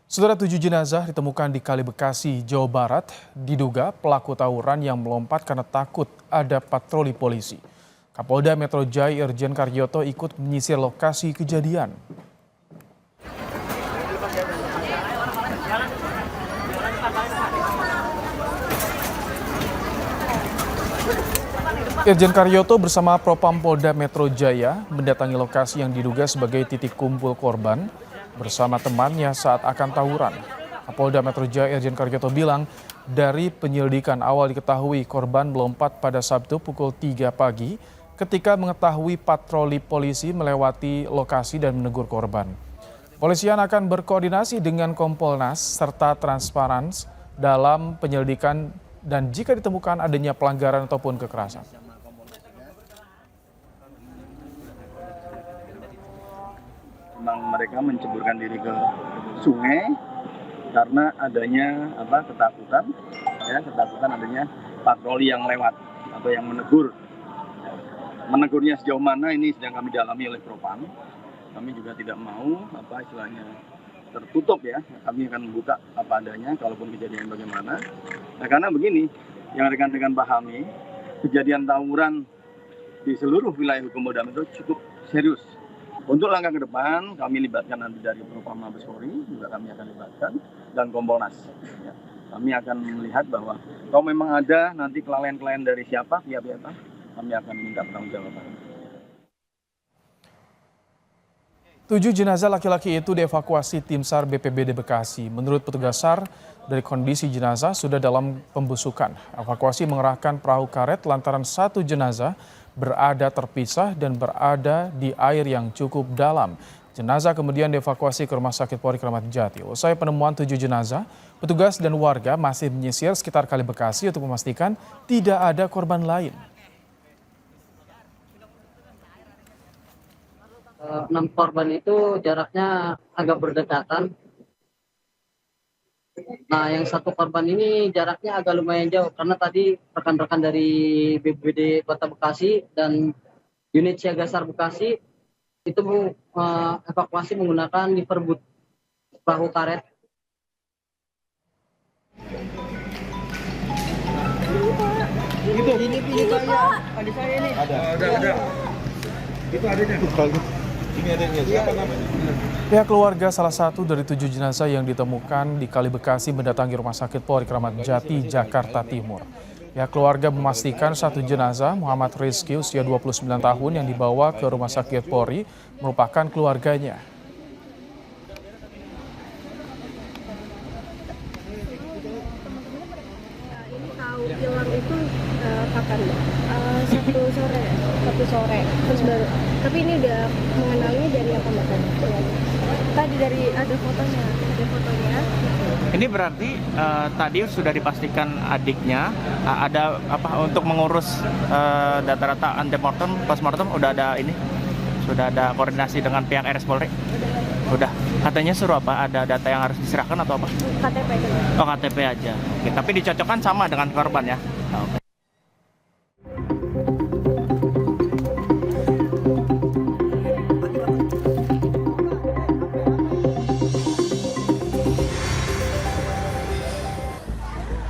Saudara, 7 jenazah ditemukan di Kali Bekasi, Jawa Barat. Diduga pelaku tawuran yang melompat karena takut ada patroli polisi. Kapolda Metro Jaya Irjen Karyoto ikut menyisir lokasi kejadian. Irjen Karyoto bersama Propam Polda Metro Jaya mendatangi lokasi yang diduga sebagai titik kumpul korban bersama temannya saat akan tawuran. Kapolda Metro Jaya Irjen Karyoto bilang, dari penyelidikan awal diketahui korban melompat pada Sabtu pukul 3 pagi ketika mengetahui patroli polisi melewati lokasi dan menegur korban. Polisian akan berkoordinasi dengan Kompolnas serta Transparansi dalam penyelidikan dan jika ditemukan adanya pelanggaran ataupun kekerasan. Memang mereka menceburkan diri ke sungai karena adanya ketakutan adanya patroli yang lewat atau yang menegur. Menegurnya sejauh mana ini sedang kami dalami oleh Propam. Kami juga tidak mau istilahnya tertutup ya. Kami akan membuka apa adanya kalaupun kejadian bagaimana. Nah, karena begini, yang rekan-rekan pahami, kejadian tawuran di seluruh wilayah hukum Polda Metro cukup serius. Untuk langkah ke depan, kami libatkan nanti dari Propam Mabes Polri, juga kami akan libatkan, dan Kompolnas. Ya. Kami akan melihat bahwa kalau memang ada nanti kelalaian-kelalaian dari siapa, pihak-pihak, kami akan minta pertanggungjawaban. 7 jenazah laki-laki itu dievakuasi tim SAR BPBD Bekasi. Menurut petugas SAR, dari kondisi jenazah sudah dalam pembusukan. Evakuasi mengerahkan perahu karet lantaran 1 jenazah berada terpisah dan berada di air yang cukup dalam. Jenazah kemudian dievakuasi ke Rumah Sakit Polri Kramat Jati. Usai penemuan 7 jenazah, petugas dan warga masih menyisir sekitar Kali Bekasi untuk memastikan tidak ada korban lain. 6 korban itu jaraknya agak berdekatan. Nah, yang 1 korban ini jaraknya agak lumayan jauh karena tadi rekan-rekan dari BPBD Kota Bekasi dan unit siaga SAR Bekasi itu evakuasi menggunakan liverbot perahu karet. Ini Pak. Ada saya ini. Ada. Itu adanya. Ini adanya. Siapa namanya? Pihak keluarga salah satu dari 7 jenazah yang ditemukan di Kali Bekasi mendatangi Rumah Sakit Polri Kramat Jati, Jakarta Timur. Pihak keluarga memastikan 1 jenazah Muhammad Rizky usia 29 tahun yang dibawa ke Rumah Sakit Polri merupakan keluarganya. Ini tahu hilang itu kapan? Satu sore. Terus baru. Tapi ini udah mengenalnya dari apa Mbak? Tadi dari ada fotonya. Ini berarti tadi sudah dipastikan adiknya ada untuk mengurus data-data antemortem, postmortem udah ada koordinasi dengan pihak RS Polri. Udah. Katanya suruh apa? Ada data yang harus diserahkan atau apa? KTP. Oh, KTP aja. Oke, tapi dicocokkan sama dengan korban ya. Oke.